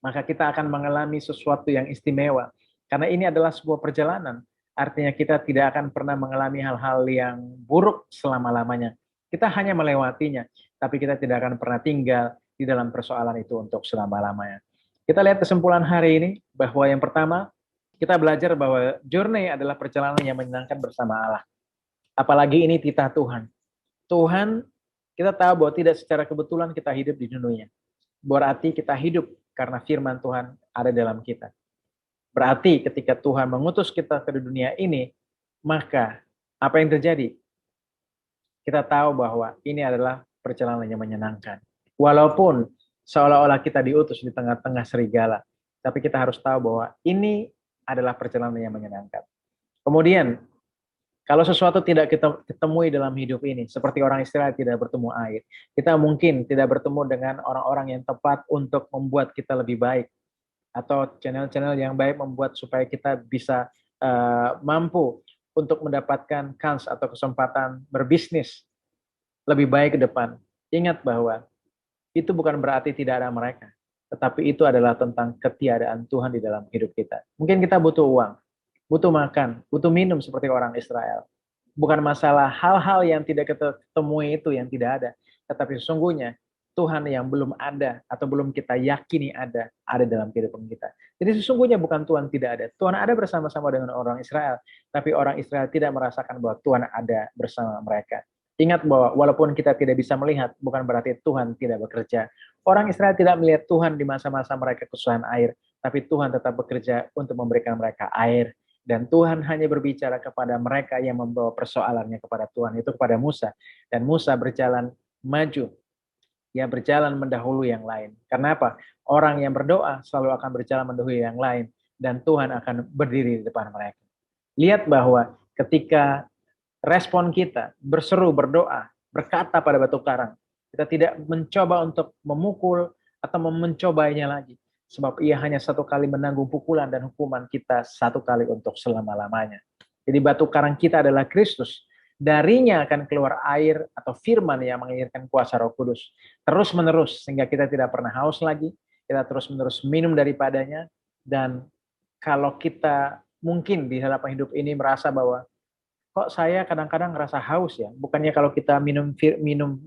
maka kita akan mengalami sesuatu yang istimewa. Karena ini adalah sebuah perjalanan. Artinya kita tidak akan pernah mengalami hal-hal yang buruk selama-lamanya. Kita hanya melewatinya, tapi kita tidak akan pernah tinggal di dalam persoalan itu untuk selama-lamanya. Kita lihat kesimpulan hari ini, bahwa yang pertama, kita belajar bahwa journey adalah perjalanan yang menyenangkan bersama Allah. Apalagi ini titah Tuhan. Tuhan, kita tahu bahwa tidak secara kebetulan kita hidup di dunia. Berarti kita hidup karena firman Tuhan ada dalam kita. Berarti ketika Tuhan mengutus kita ke dunia ini, maka apa yang terjadi? Kita tahu bahwa ini adalah perjalanan yang menyenangkan. Walaupun seolah-olah kita diutus di tengah-tengah serigala, tapi kita harus tahu bahwa ini adalah perjalanan yang menyenangkan. Kemudian, kalau sesuatu tidak kita ketemui dalam hidup ini, seperti orang Israel tidak bertemu air, kita mungkin tidak bertemu dengan orang-orang yang tepat untuk membuat kita lebih baik, atau channel-channel yang baik membuat supaya kita bisa mampu untuk mendapatkan kans atau kesempatan berbisnis lebih baik ke depan. Ingat bahwa itu bukan berarti tidak ada mereka, tetapi itu adalah tentang ketiadaan Tuhan di dalam hidup kita. Mungkin kita butuh uang, butuh makan, butuh minum seperti orang Israel. Bukan masalah hal-hal yang tidak kita temui itu yang tidak ada, tetapi sesungguhnya Tuhan yang belum ada atau belum kita yakini ada dalam kehidupan kita. Jadi sesungguhnya bukan Tuhan tidak ada. Tuhan ada bersama-sama dengan orang Israel, tapi orang Israel tidak merasakan bahwa Tuhan ada bersama mereka. Ingat bahwa walaupun kita tidak bisa melihat, bukan berarti Tuhan tidak bekerja. Orang Israel tidak melihat Tuhan di masa-masa mereka kesusahan air, tapi Tuhan tetap bekerja untuk memberikan mereka air. Dan Tuhan hanya berbicara kepada mereka yang membawa persoalannya kepada Tuhan, itu kepada Musa. Dan Musa berjalan maju, ya berjalan mendahului yang lain. Karena apa? Orang yang berdoa selalu akan berjalan mendahului yang lain, dan Tuhan akan berdiri di depan mereka. Lihat bahwa ketika respon kita berseru, berdoa, berkata pada batu karang, kita tidak mencoba untuk memukul atau mencobanya lagi. Sebab ia hanya satu kali menanggung pukulan dan hukuman kita satu kali untuk selama-lamanya. Jadi batu karang kita adalah Kristus. Darinya akan keluar air atau firman yang mengalirkan kuasa Roh Kudus. Terus menerus sehingga kita tidak pernah haus lagi. Kita terus menerus minum daripadanya. Dan kalau kita mungkin di dalam hidup ini merasa bahwa kok saya kadang-kadang ngerasa haus ya. Bukannya kalau kita minum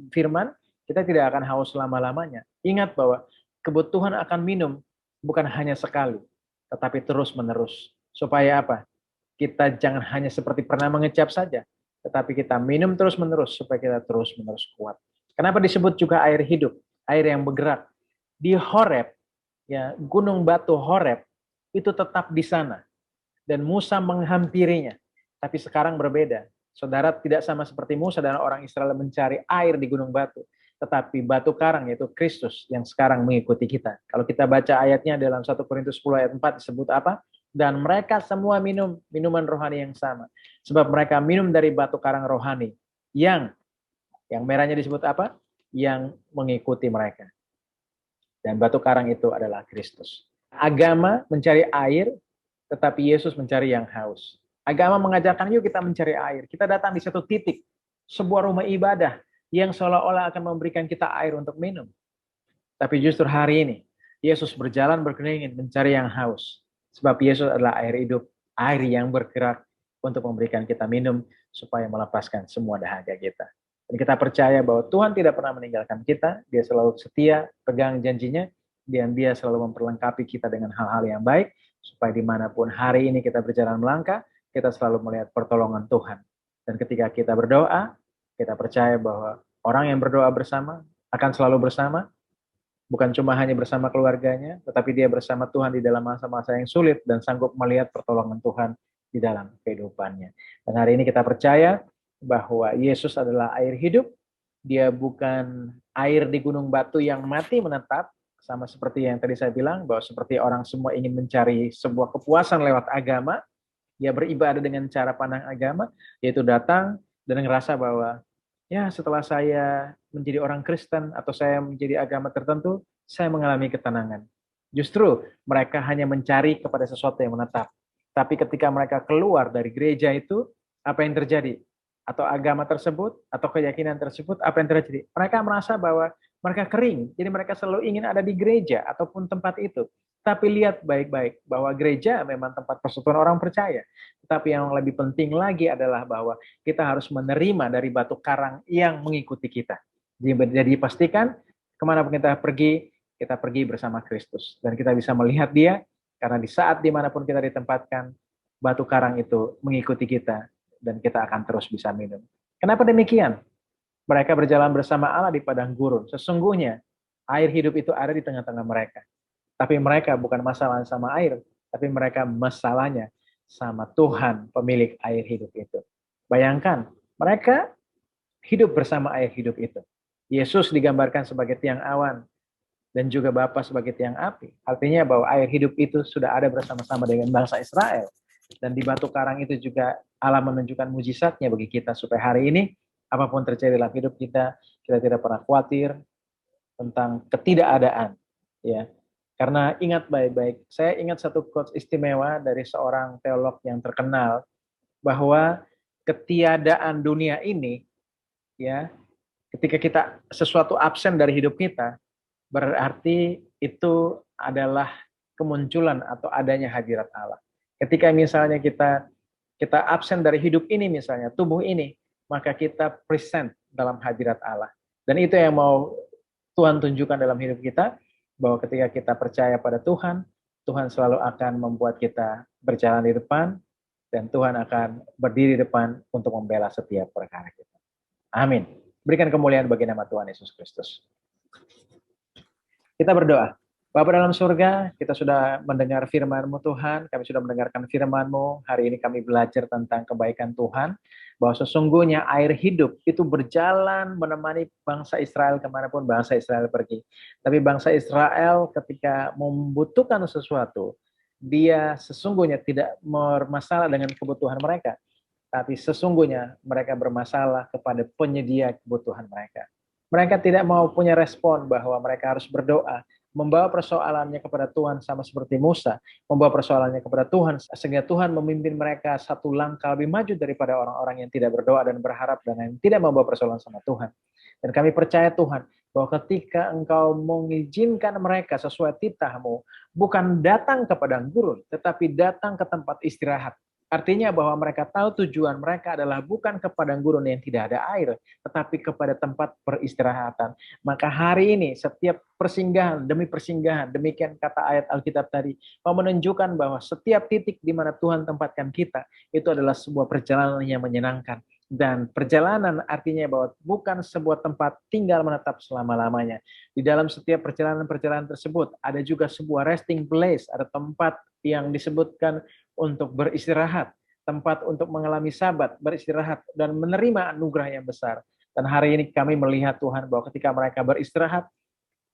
firman, kita tidak akan haus selama-lamanya. Ingat bahwa kebutuhan akan minum bukan hanya sekali, tetapi terus-menerus. Supaya apa? Kita jangan hanya seperti pernah mengecap saja, tetapi kita minum terus-menerus supaya kita terus-menerus kuat. Kenapa disebut juga air hidup, air yang bergerak? Di Horeb, ya, gunung batu Horeb itu tetap di sana dan Musa menghampirinya. Tapi sekarang berbeda. Saudara, tidak sama seperti Musa dan orang Israel mencari air di gunung batu, tetapi batu karang yaitu Kristus yang sekarang mengikuti kita. Kalau kita baca ayatnya dalam 1 Korintus 10 ayat 4 disebut apa? Dan mereka semua minum minuman rohani yang sama. Sebab mereka minum dari batu karang rohani yang merahnya disebut apa? Yang mengikuti mereka. Dan batu karang itu adalah Kristus. Agama mencari air, tetapi Yesus mencari yang haus. Agama mengajarkan yuk kita mencari air. Kita datang di satu titik, sebuah rumah ibadah yang seolah-olah akan memberikan kita air untuk minum. Tapi justru hari ini, Yesus berjalan berkeliling mencari yang haus. Sebab Yesus adalah air hidup, air yang bergerak untuk memberikan kita minum supaya melepaskan semua dahaga kita. Dan kita percaya bahwa Tuhan tidak pernah meninggalkan kita, Dia selalu setia, pegang janjinya, dan Dia selalu memperlengkapi kita dengan hal-hal yang baik, supaya dimanapun hari ini kita berjalan melangkah, kita selalu melihat pertolongan Tuhan. Dan ketika kita berdoa, kita percaya bahwa orang yang berdoa bersama akan selalu bersama, bukan cuma hanya bersama keluarganya, tetapi dia bersama Tuhan di dalam masa-masa yang sulit dan sanggup melihat pertolongan Tuhan di dalam kehidupannya. Dan hari ini kita percaya bahwa Yesus adalah air hidup, dia bukan air di gunung batu yang mati menetap, sama seperti yang tadi saya bilang, bahwa seperti orang semua ingin mencari sebuah kepuasan lewat agama, dia beribadah dengan cara pandang agama, yaitu datang dan ngerasa bahwa ya setelah saya menjadi orang Kristen atau saya menjadi agama tertentu, saya mengalami ketenangan. Justru mereka hanya mencari kepada sesuatu yang menetap. Tapi ketika mereka keluar dari gereja itu, apa yang terjadi? Atau agama tersebut, atau keyakinan tersebut, apa yang terjadi? Mereka merasa bahwa mereka kering, jadi mereka selalu ingin ada di gereja ataupun tempat itu. Tapi lihat baik-baik bahwa gereja memang tempat persekutuan orang percaya. Tetapi yang lebih penting lagi adalah bahwa kita harus menerima dari batu karang yang mengikuti kita. Jadi pastikan kemanapun kita pergi bersama Kristus. Dan kita bisa melihat dia, karena di saat dimanapun kita ditempatkan, batu karang itu mengikuti kita, dan kita akan terus bisa minum. Kenapa demikian? Mereka berjalan bersama Allah di padang gurun. Sesungguhnya air hidup itu ada di tengah-tengah mereka. Tapi mereka bukan masalah sama air, tapi mereka masalahnya sama Tuhan, pemilik air hidup itu. Bayangkan, mereka hidup bersama air hidup itu. Yesus digambarkan sebagai tiang awan, dan juga Bapa sebagai tiang api. Artinya bahwa air hidup itu sudah ada bersama-sama dengan bangsa Israel. Dan di batu karang itu juga Allah menunjukkan mujizatnya bagi kita, supaya hari ini apapun terjadi dalam hidup kita, kita tidak pernah khawatir tentang ketidakadaan. Ya, karena ingat baik-baik, saya ingat satu quotes istimewa dari seorang teolog yang terkenal, bahwa ketiadaan dunia ini, ya, ketika kita sesuatu absen dari hidup kita, berarti itu adalah kemunculan atau adanya hadirat Allah. Ketika misalnya kita absen dari hidup ini, misalnya tubuh ini, maka kita present dalam hadirat Allah. Dan itu yang mau Tuhan tunjukkan dalam hidup kita, bahwa ketika kita percaya pada Tuhan, Tuhan selalu akan membuat kita berjalan di depan, dan Tuhan akan berdiri di depan untuk membela setiap perkara kita. Amin. Berikan kemuliaan bagi nama Tuhan Yesus Kristus. Kita berdoa. Bapa dalam surga, kita sudah mendengar firman-Mu Tuhan, kami sudah mendengarkan firman-Mu, hari ini kami belajar tentang kebaikan Tuhan, bahwa sesungguhnya air hidup itu berjalan menemani bangsa Israel kemanapun bangsa Israel pergi. Tapi bangsa Israel ketika membutuhkan sesuatu, dia sesungguhnya tidak bermasalah dengan kebutuhan mereka, tapi sesungguhnya mereka bermasalah kepada penyedia kebutuhan mereka. Mereka tidak mau punya respon bahwa mereka harus berdoa, membawa persoalannya kepada Tuhan sama seperti Musa, membawa persoalannya kepada Tuhan sehingga Tuhan memimpin mereka satu langkah lebih maju daripada orang-orang yang tidak berdoa dan berharap dan yang tidak membawa persoalan sama Tuhan. Dan kami percaya Tuhan, bahwa ketika Engkau mengizinkan mereka sesuai titah-Mu, bukan datang ke padang gurun, tetapi datang ke tempat istirahat. Artinya bahwa mereka tahu tujuan mereka adalah bukan ke padang gurun yang tidak ada air, tetapi kepada tempat peristirahatan. Maka hari ini setiap persinggahan demi persinggahan, demikian kata ayat Alkitab tadi, mau menunjukkan bahwa setiap titik di mana Tuhan tempatkan kita, itu adalah sebuah perjalanan yang menyenangkan. Dan perjalanan artinya bahwa bukan sebuah tempat tinggal menetap selama-lamanya. Di dalam setiap perjalanan-perjalanan tersebut ada juga sebuah resting place, ada tempat yang disebutkan untuk beristirahat, tempat untuk mengalami sabat, beristirahat, dan menerima anugerah yang besar. Dan hari ini kami melihat Tuhan bahwa ketika mereka beristirahat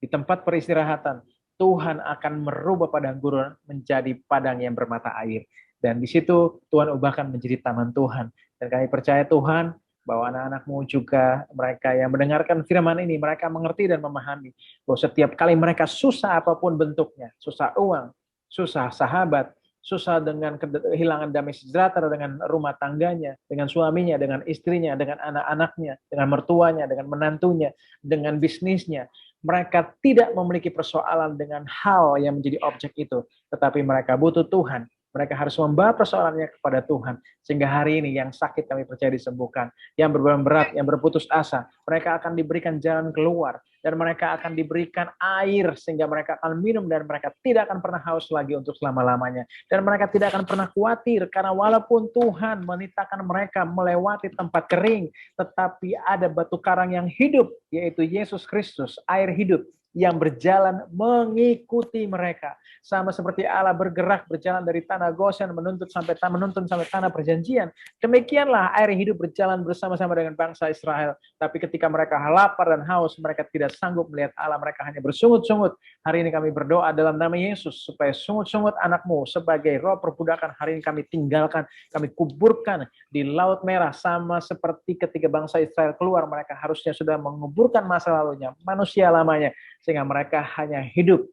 di tempat peristirahatan, Tuhan akan merubah padang gurun menjadi padang yang bermata air. Dan di situ Tuhan ubahkan menjadi taman Tuhan. Dan kami percaya Tuhan bahwa anak-anak-Mu juga, mereka yang mendengarkan firman ini, mereka mengerti dan memahami bahwa setiap kali mereka susah apapun bentuknya, susah uang, susah sahabat, susah dengan kehilangan damai sejahtera dengan rumah tangganya, dengan suaminya, dengan istrinya, dengan anak-anaknya, dengan mertuanya, dengan menantunya, dengan bisnisnya, mereka tidak memiliki persoalan dengan hal yang menjadi objek itu, tetapi mereka butuh Tuhan. Mereka harus membawa persoalannya kepada Tuhan. Sehingga hari ini yang sakit kami percaya disembuhkan. Yang beban berat, yang berputus asa, mereka akan diberikan jalan keluar. Dan mereka akan diberikan air sehingga mereka akan minum dan mereka tidak akan pernah haus lagi untuk selama-lamanya. Dan mereka tidak akan pernah khawatir karena walaupun Tuhan menitahkan mereka melewati tempat kering, tetapi ada batu karang yang hidup, yaitu Yesus Kristus, air hidup yang berjalan mengikuti mereka. Sama seperti Allah bergerak berjalan dari tanah Goshen menuntun sampai tanah perjanjian. Demikianlah air hidup berjalan bersama-sama dengan bangsa Israel. Tapi ketika mereka lapar dan haus, mereka tidak sanggup melihat Allah. Mereka hanya bersungut-sungut. Hari ini kami berdoa dalam nama Yesus supaya sungut-sungut anak-Mu sebagai roh perbudakan hari ini kami tinggalkan, kami kuburkan di Laut Merah, sama seperti ketika bangsa Israel keluar, mereka harusnya sudah menguburkan masa lalunya, manusia lamanya, sehingga mereka hanya hidup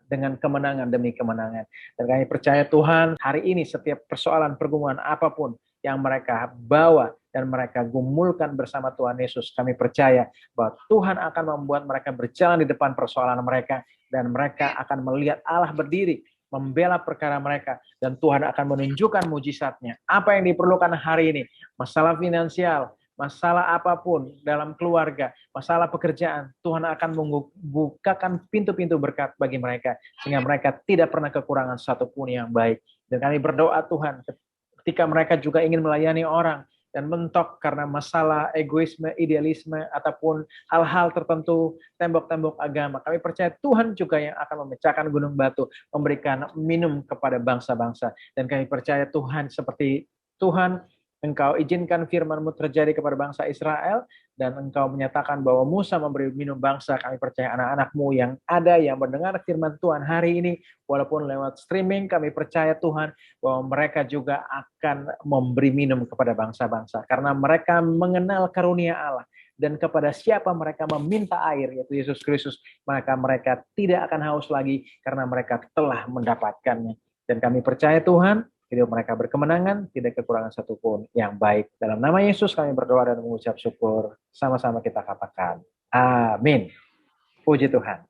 dengan kemenangan demi kemenangan. Dan kami percaya Tuhan, hari ini setiap persoalan pergumulan apapun yang mereka bawa dan mereka gumulkan bersama Tuhan Yesus, kami percaya bahwa Tuhan akan membuat mereka berjalan di depan persoalan mereka, dan mereka akan melihat Allah berdiri membela perkara mereka, dan Tuhan akan menunjukkan mujizatnya. Apa yang diperlukan hari ini, masalah finansial, masalah apapun dalam keluarga, masalah pekerjaan, Tuhan akan membukakan pintu-pintu berkat bagi mereka, sehingga mereka tidak pernah kekurangan satupun yang baik. Dan kami berdoa Tuhan, ketika mereka juga ingin melayani orang, dan mentok karena masalah egoisme, idealisme, ataupun hal-hal tertentu, tembok-tembok agama. Kami percaya Tuhan juga yang akan memecahkan gunung batu, memberikan minum kepada bangsa-bangsa. Dan kami percaya Tuhan seperti Tuhan, Engkau izinkan firman-Mu terjadi kepada bangsa Israel, dan Engkau menyatakan bahwa Musa memberi minum bangsa. Kami percaya anak-anak-Mu yang ada, yang mendengar firman Tuhan hari ini, walaupun lewat streaming, kami percaya Tuhan, bahwa mereka juga akan memberi minum kepada bangsa-bangsa. Karena mereka mengenal karunia Allah. Dan kepada siapa mereka meminta air, yaitu Yesus Kristus, maka mereka tidak akan haus lagi, karena mereka telah mendapatkannya. Dan kami percaya Tuhan, hidup mereka berkemenangan, tidak kekurangan satupun yang baik. Dalam nama Yesus kami berdoa dan mengucap syukur. Sama-sama kita katakan, amin. Puji Tuhan.